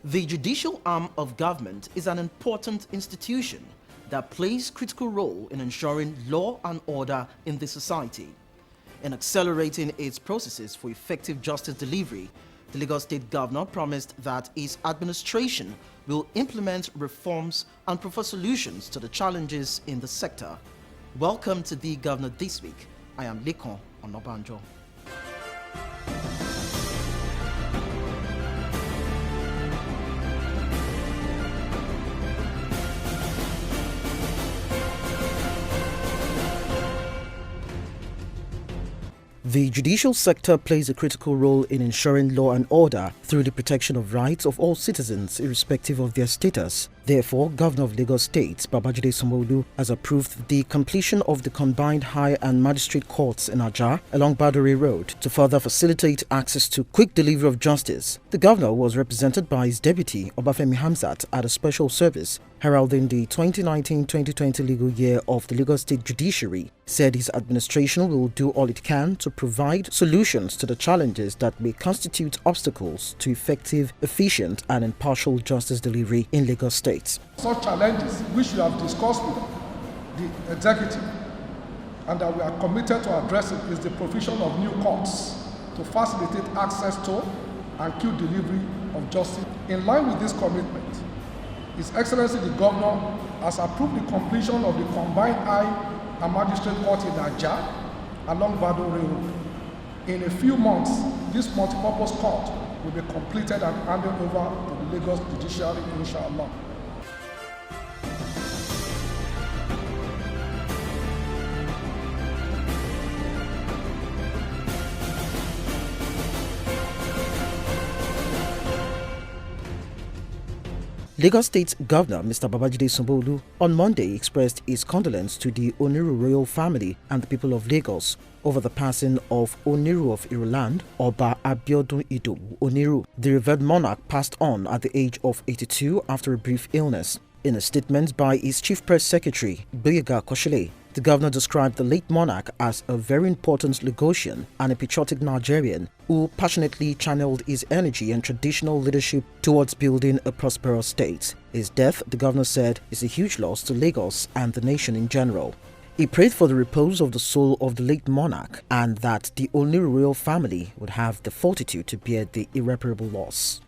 The judicial arm of government is an important institution that plays a critical role in ensuring law and order in the society. In accelerating its processes for effective justice delivery, the Lagos State Governor promised that his administration will implement reforms and provide solutions to the challenges in the sector. Welcome to the Governor This Week. I am Lekan, Onabanjo. The judicial sector plays a critical role in ensuring law and order through the protection of rights of all citizens irrespective of their status. Therefore, Governor of Lagos State, Babajide Sanwo-Olu, has approved the completion of the combined high and magistrate courts in Ajah along Badore Road to further facilitate access to quick delivery of justice. The governor was represented by his deputy, Obafemi Hamzat, at a special service heralding the 2019-2020 legal year of the Lagos State Judiciary, said his administration will do all it can to provide solutions to the challenges that may constitute obstacles to effective, efficient and impartial justice delivery in Lagos State. Such challenges which we have discussed with the executive and that we are committed to addressing is the provision of new courts to facilitate access to and quick delivery of justice. In line with this commitment, His Excellency the Governor has approved the completion of the combined high and magistrate court in Ajah along Badore Road. In a few months, this multipurpose court will be completed and handed over to the Lagos Judiciary, inshallah. Lagos State Governor Mr. Babajide Sanwo-Olu on Monday expressed his condolence to the Oniru royal family and the people of Lagos over the passing of Oniru of Iruland, Oba Abiodun Idowu Oniru. The revered monarch passed on at the age of 82 after a brief illness. In a statement by his chief press secretary, Boyega Koshile, the governor described the late monarch as a very important Lagosian and a patriotic Nigerian who passionately channeled his energy and traditional leadership towards building a prosperous state. His death, the governor said, is a huge loss to Lagos and the nation in general. He prayed for the repose of the soul of the late monarch and that the Oniru royal family would have the fortitude to bear the irreparable loss.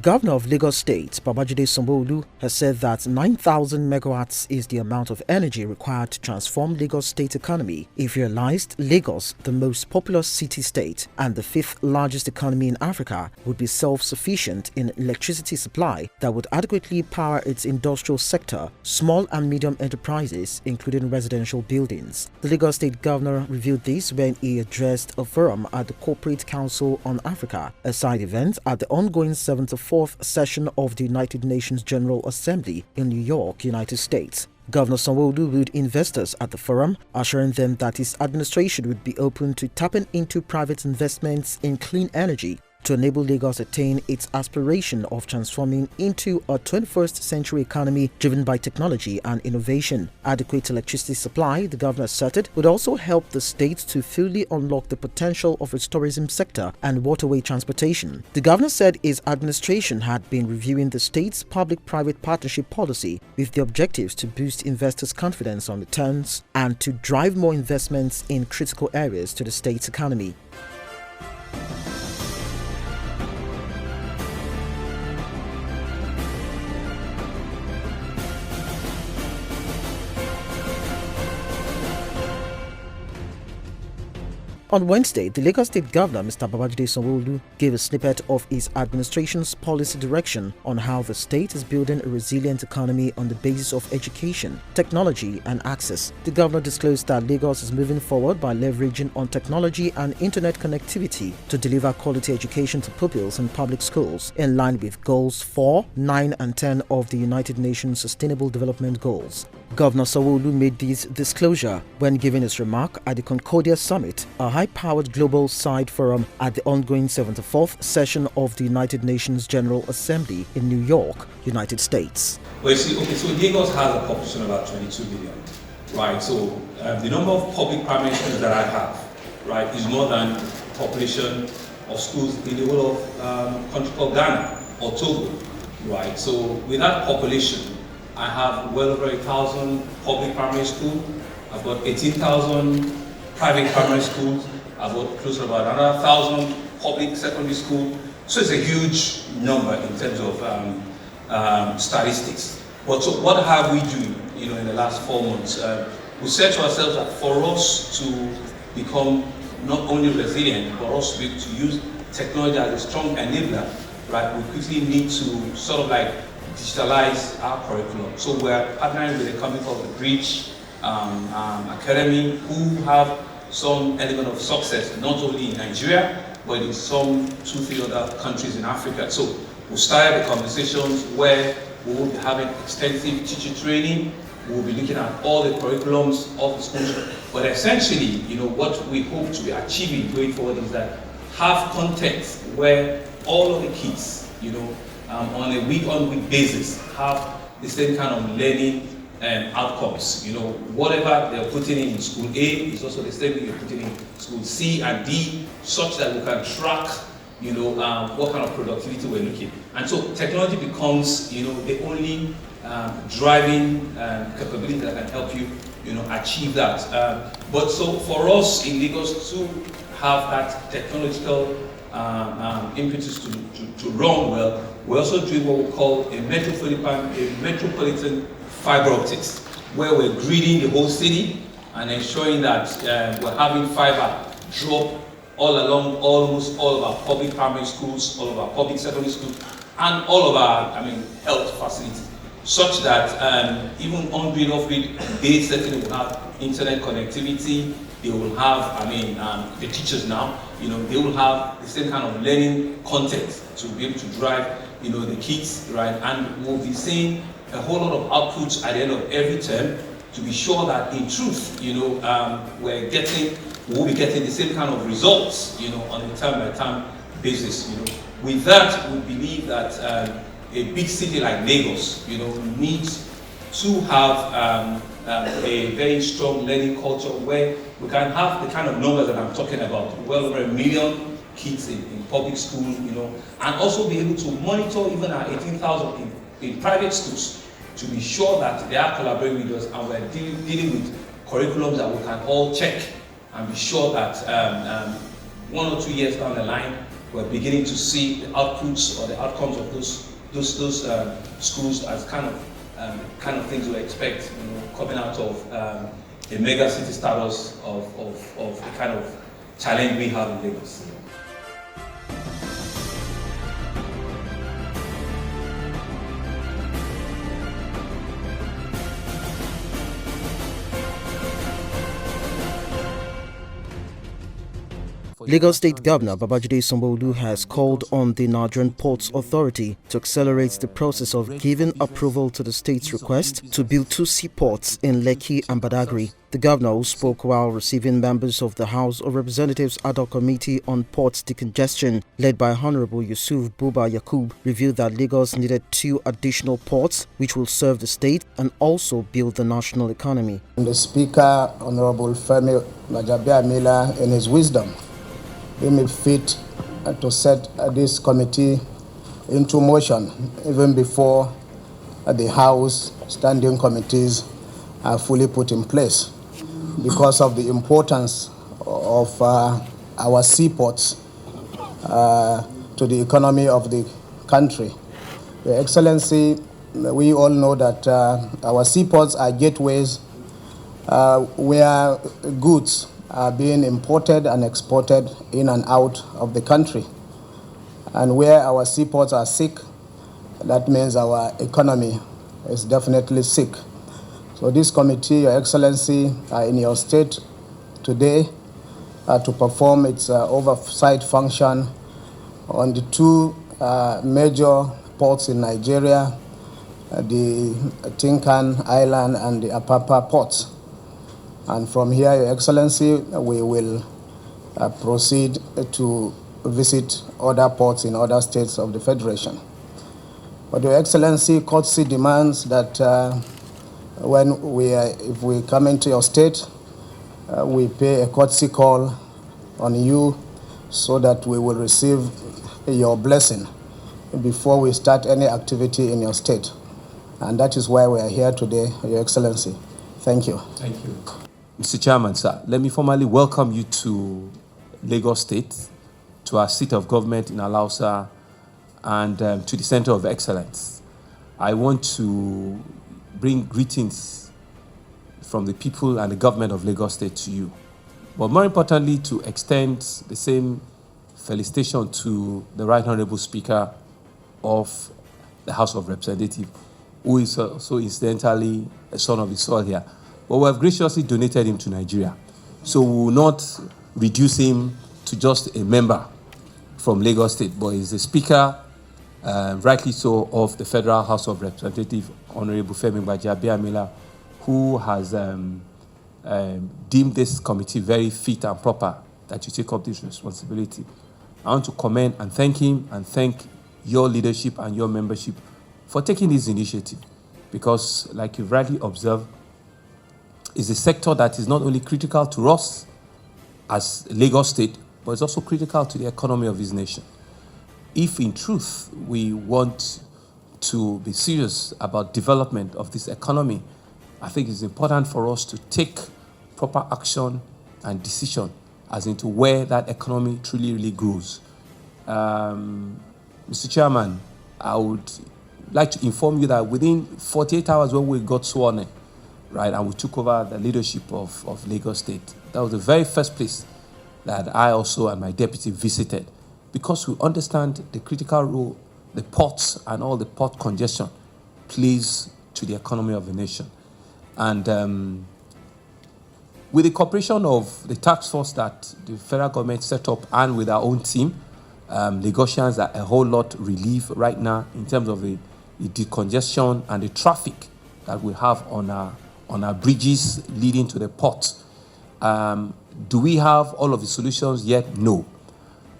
Governor of Lagos State, Babajide Sanwo-Olu, has said that 9,000 megawatts is the amount of energy required to transform Lagos State economy. If realized, Lagos, the most populous city-state and the fifth largest economy in Africa, would be self-sufficient in electricity supply that would adequately power its industrial sector, small and medium enterprises, including residential buildings. The Lagos State Governor revealed this when he addressed a forum at the Corporate Council on Africa, a side event at the ongoing 74th session of the United Nations General Assembly in New York, United States. Governor Sanwo-Olu wooed investors at the forum, assuring them that his administration would be open to tapping into private investments in clean energy to enable Lagos attain its aspiration of transforming into a 21st century economy driven by technology and innovation. Adequate electricity supply, the governor asserted, would also help the state to fully unlock the potential of its tourism sector and waterway transportation. The governor said his administration had been reviewing the state's public-private partnership policy with the objectives to boost investors' confidence on returns and to drive more investments in critical areas to the state's economy. On Wednesday, the Lagos State Governor, Mr. Babajide Sanwo-Olu, gave a snippet of his administration's policy direction on how the state is building a resilient economy on the basis of education, technology and access. The governor disclosed that Lagos is moving forward by leveraging on technology and internet connectivity to deliver quality education to pupils in public schools, in line with Goals 4, 9 and 10 of the United Nations Sustainable Development Goals. Governor Sanwo-Olu made this disclosure when giving his remark at the Concordia Summit, a high-powered global side forum at the ongoing 74th session of the United Nations General Assembly in New York, United States. Well, you see, okay, so Lagos has a population of about 22 million, right? So the number of public primary schools that I have, right, is more than the population of schools in the whole of country called Ghana or Togo, right? So with that population, I have well over 1,000 public primary schools. I've got 18,000 private primary schools. I've got close to about another 1,000 public secondary schools. So it's a huge number in terms of statistics. But so what have we done, in the last 4 months? We said to ourselves that for us to become not only resilient, but also to use technology as a strong enabler, right? We quickly need to sort of like digitalize our curriculum. So we're partnering with a company called the Bridge Academy, who have some element of success, not only in Nigeria, but in some 2-3 other countries in Africa. So we started the conversations where we will be having extensive teacher training. We will be looking at all the curriculums of the schools. But essentially, what we hope to be achieving going forward is that have contexts where all of the kids, on a week-on-week basis, have the same kind of learning outcomes. Whatever they're putting in school A is also the same thing you're putting in school C and D, such that we can track, what kind of productivity we're looking. And so technology becomes, the only driving capability that can help you, achieve that. But so for us in Lagos to have that technological impetus to run well, we're also doing what we call a metropolitan fiber optics, where we're gridding the whole city and ensuring that we're having fiber drop all along almost all of our public primary schools, all of our public secondary schools, and all of our, health facilities, such that even on-grid, off-grid, they certainly will have internet connectivity. They will have, the teachers now, they will have the same kind of learning content to be able to drive, the kids, right? And we'll be seeing a whole lot of outputs at the end of every term to be sure that in truth, we'll be getting the same kind of results, on a term-by-term basis. With that, we believe that a big city like Lagos, needs to have a very strong learning culture where we can have the kind of numbers that I'm talking about, well over 1 million kids in public school, and also be able to monitor even our 18,000 in private schools to be sure that they are collaborating with us and we're dealing with curriculums that we can all check and be sure that 1 or 2 years down the line, we're beginning to see the outputs or the outcomes of those schools as kind of things we expect, coming out of a mega city status of the kind of challenge we have in Lagos. Lagos State Governor Babajide Sanwo-Olu has called on the Nigerian Ports Authority to accelerate the process of giving approval to the state's request to build 2 seaports in Lekki and Badagry. The governor, who spoke while receiving members of the House of Representatives Ad hoc Committee on Ports Decongestion, led by Honorable Yusuf Buba Yakub, revealed that Lagos needed 2 additional ports which will serve the state and also build the national economy. The Speaker, Honorable Femi Gbajabiamila, in his wisdom, deemed fit to set this committee into motion even before the House standing committees are fully put in place, because of the importance of our seaports to the economy of the country. Your Excellency, we all know that our seaports are gateways where goods are being imported and exported in and out of the country. And where our seaports are sick, that means our economy is definitely sick. So this committee, Your Excellency, in your state today to perform its oversight function on the 2 major ports in Nigeria, the Lekan Island and the Apapa ports. And from here, Your Excellency, we will proceed to visit other ports in other states of the Federation. But Your Excellency, courtesy demands that if we come into your state, we pay a courtesy call on you so that we will receive your blessing before we start any activity in your state. And that is why we are here today, Your Excellency. Thank you. Thank you. Mr. Chairman, sir, let me formally welcome you to Lagos State, to our seat of government in Alausa, and to the Center of Excellence. I want to bring greetings from the people and the government of Lagos State to you. But more importantly, to extend the same felicitation to the Right Honorable Speaker of the House of Representatives, who is so incidentally a son of the soil here. But we have graciously donated him to Nigeria. So we will not reduce him to just a member from Lagos State, but he's the Speaker, rightly so, of the Federal House of Representatives, Honorable Femi Gbajabiamila, who has deemed this committee very fit and proper that you take up this responsibility. I want to commend and thank him and thank your leadership and your membership for taking this initiative, because, like you've rightly observed, it's a sector that is not only critical to us as Lagos State, but it's also critical to the economy of this nation. If in truth we want to be serious about development of this economy, I think it's important for us to take proper action and decision as into where that economy truly really grows. Mr. Chairman, I would like to inform you that within 48 hours when we got sworn in, right, and we took over the leadership of Lagos State, that was the very first place that I also and my deputy visited, because we understand the critical role the ports and all the port congestion plays to the economy of the nation. And with the cooperation of the task force that the federal government set up and with our own team, Lagosians are a whole lot relieved right now in terms of the decongestion and the traffic that we have on our bridges leading to the port. Do we have all of the solutions yet? No.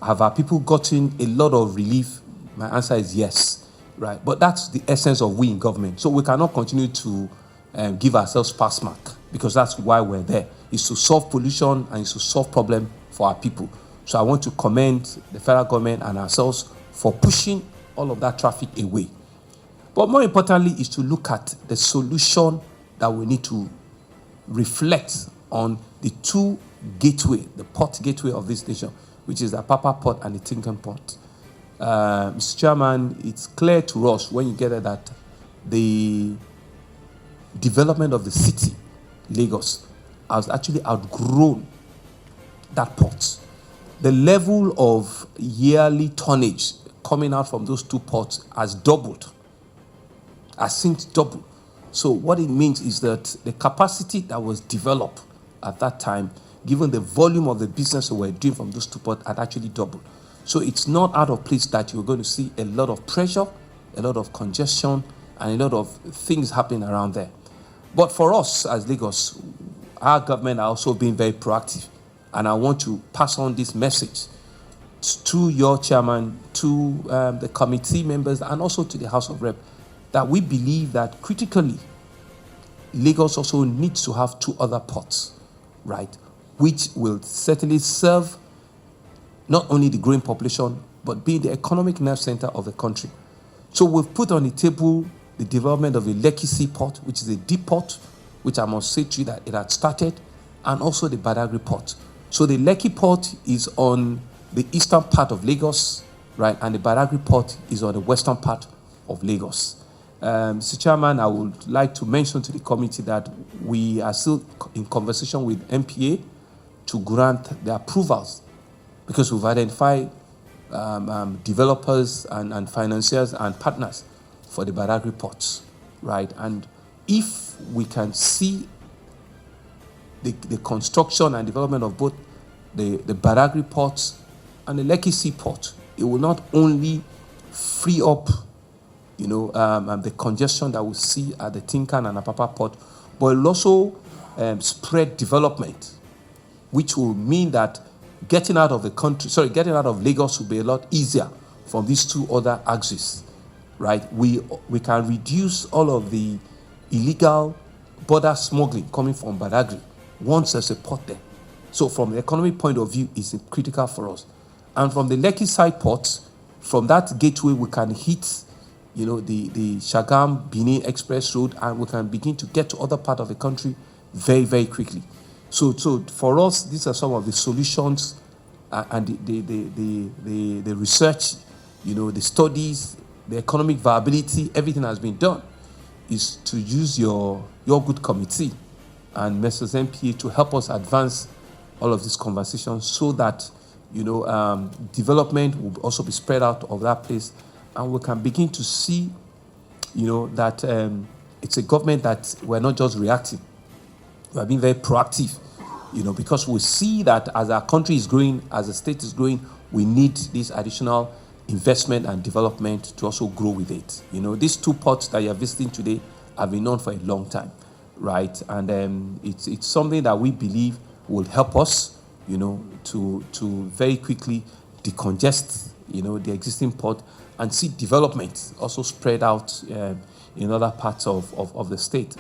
Have our people gotten a lot of relief? My answer is yes, right? But that's the essence of we in government. So we cannot continue to give ourselves pass mark, because that's why we're there. It's to solve pollution and it's to solve problem for our people. So I want to commend the federal government and ourselves for pushing all of that traffic away. But more importantly is to look at the solution that we need to reflect on the two gateway, the port gateway of this nation, which is the Apapa Port and the Lekan Port. Mr. Chairman, it's clear to us when you get it that the development of the city, Lagos, has actually outgrown that port. The level of yearly tonnage coming out from those two ports has doubled, has since doubled. So what it means is that the capacity that was developed at that time, given the volume of the business that we're doing from those two ports, had actually doubled. So it's not out of place that you're going to see a lot of pressure, a lot of congestion, and a lot of things happening around there. But for us as Lagos, our government are also being very proactive. And I want to pass on this message to your chairman, to the committee members, and also to the House of Rep, that we believe that critically, Lagos also needs to have two other ports, right, which will certainly serve not only the growing population, but be the economic nerve center of the country. So we've put on the table the development of the Lekki Seaport, which is a deep port, which I must say to you that it had started, and also the Badagry Port. So the Lekki Port is on the eastern part of Lagos, right, and the Badagry Port is on the western part of Lagos. Mr. Chairman, I would like to mention to the committee that we are still in conversation with MPA to grant the approvals, because we've identified developers and financiers and partners for the Badagry ports, right? And if we can see the construction and development of both the Badagry ports and the Lekki Seaport, it will not only free up the congestion that we see at the Tinkan and Apapa port, but it will also spread development, which will mean that getting out of Lagos will be a lot easier from these two other axes, right? We can reduce all of the illegal border smuggling coming from Badagry once there's a port there. So from the economic point of view, it's critical for us. And from the Lekki side port, from that gateway, we can hit the Shagam Benin Express Road, and we can begin to get to other part of the country very, very quickly. So for us, these are some of the solutions and the research, the studies, the economic viability, everything has been done, is to use your good committee and Messrs. MPA to help us advance all of these conversations so that development will also be spread out of that place, and we can begin to see, that it's a government that we're not just reacting, we're being very proactive, because we see that as our country is growing, as the state is growing, we need this additional investment and development to also grow with it. These two ports that you're visiting today have been known for a long time, right? And it's something that we believe will help us, to very quickly decongest, the existing port and see development also spread out in other parts of the state.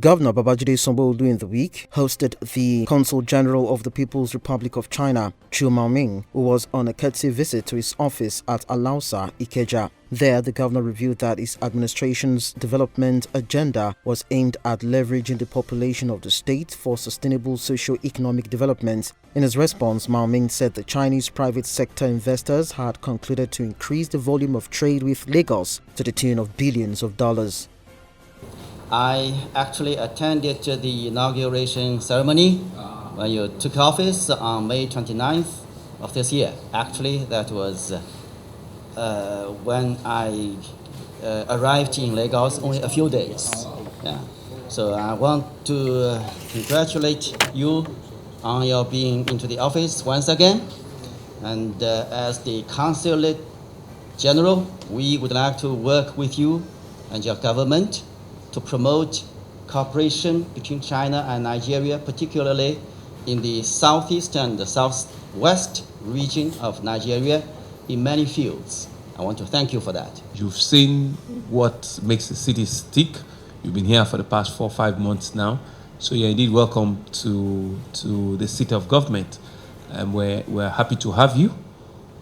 Governor Babajide Sanwo-Olu in the week hosted the Consul General of the People's Republic of China, Chu Maoming, who was on a courtesy visit to his office at Alausa, Ikeja. There, the governor revealed that his administration's development agenda was aimed at leveraging the population of the state for sustainable socio-economic development. In his response, Maoming said the Chinese private sector investors had concluded to increase the volume of trade with Lagos to the tune of billions of dollars. I actually attended the inauguration ceremony when you took office on May 29th of this year. Actually, that was when I arrived in Lagos only a few days. Yeah. So I want to congratulate you on your being into the office once again. And as the Consulate General, we would like to work with you and your government to promote cooperation between China and Nigeria, particularly in the southeast and the southwest region of Nigeria in many fields. I want to thank you for that. You've seen what makes the city stick. You've been here for the past 4 or 5 months now. So you're indeed welcome to the seat of government. And we're happy to have you.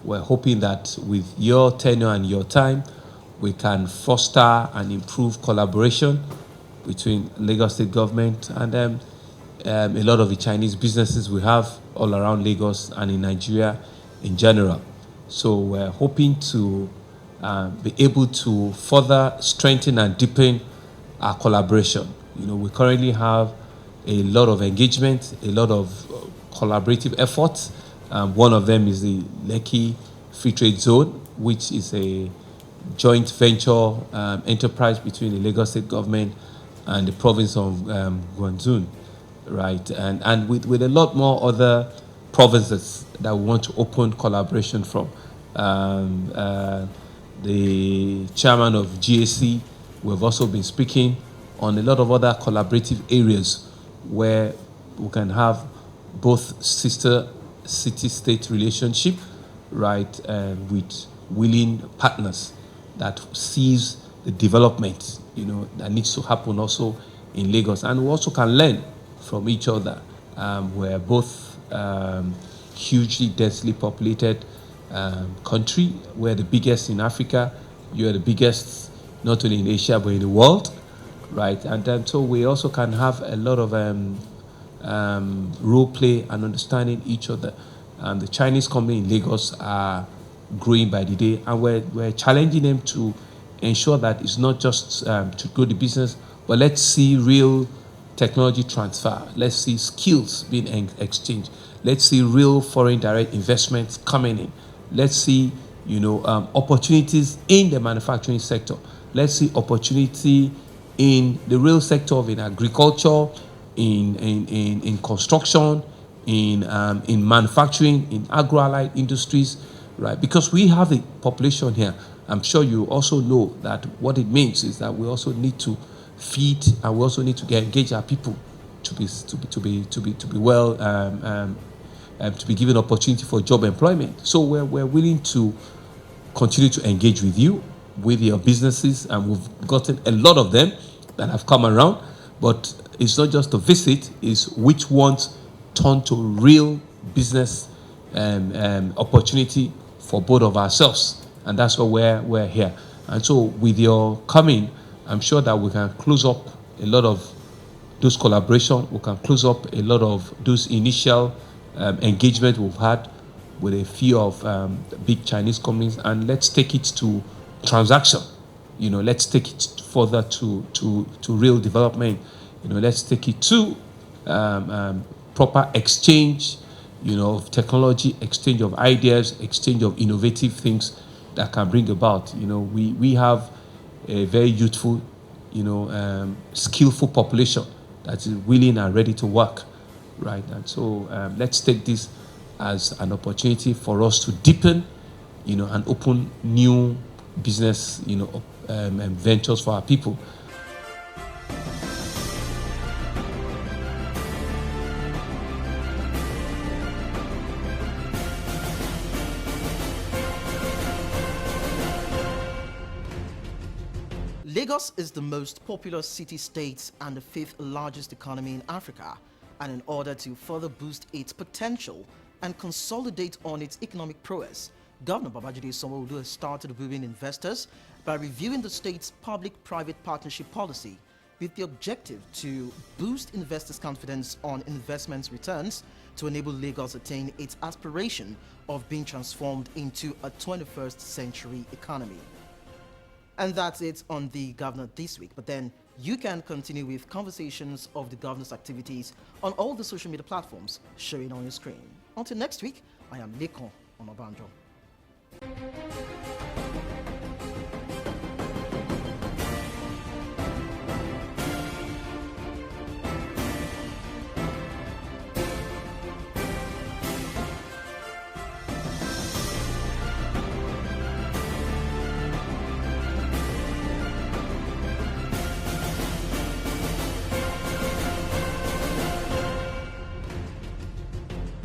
We're hoping that with your tenure and your time, we can foster and improve collaboration between Lagos State government and a lot of the Chinese businesses we have all around Lagos and in Nigeria in general. So we're hoping to be able to further strengthen and deepen our collaboration. We currently have a lot of engagement, a lot of collaborative efforts. One of them is the Lekki Free Trade Zone, which is a joint venture enterprise between the Lagos State government and the province of Guangdong, right? And with a lot more other provinces that we want to open collaboration from. The chairman of GAC, we've also been speaking on a lot of other collaborative areas where we can have both sister city-state relationship, right, with willing partners that sees the development, that needs to happen also in Lagos. And we also can learn from each other. We're both hugely densely populated country. We're the biggest in Africa. You're the biggest not only in Asia but in the world, right? And so we also can have a lot of role play and understanding each other. The Chinese company in Lagos are growing by the day, and we're challenging them to ensure that it's not just to grow the business, but let's see real technology transfer. Let's see skills being exchanged. Let's see real foreign direct investments coming in. Let's see, opportunities in the manufacturing sector. Let's see opportunity in the real sector of in agriculture, in construction, in manufacturing, in agro-allied industries, right? Because we have a population here. I'm sure you also know that what it means is that we also need to feed, and we also need to engage our people to be well, to be given opportunity for job employment. So we're willing to continue to engage with you, with your businesses, and we've gotten a lot of them that have come around. But it's not just a visit; it's which ones turn to real business opportunity for both of ourselves, and that's why we're here. And so, with your coming, I'm sure that we can close up a lot of those collaboration. We can close up a lot of those initial engagement we've had with a few of the big Chinese companies, and let's take it to transaction. Let's take it further to real development. Let's take it to proper exchange, of technology, exchange of ideas, exchange of innovative things that can bring about. We have a very youthful, skillful population that is willing and ready to work, right? And so let's take this as an opportunity for us to deepen, and open new business, ventures for our people. Lagos is the most populous city-state and the fifth largest economy in Africa, and in order to further boost its potential and consolidate on its economic prowess, Governor Babajide Sanwo-Olu has started wooing investors by reviewing the state's public-private partnership policy with the objective to boost investors' confidence on investment returns to enable Lagos attain its aspiration of being transformed into a 21st century economy. And that's it on the governor this week. But then you can continue with conversations of the governor's activities on all the social media platforms showing on your screen. Until next week, I am Lekan Onabanjo.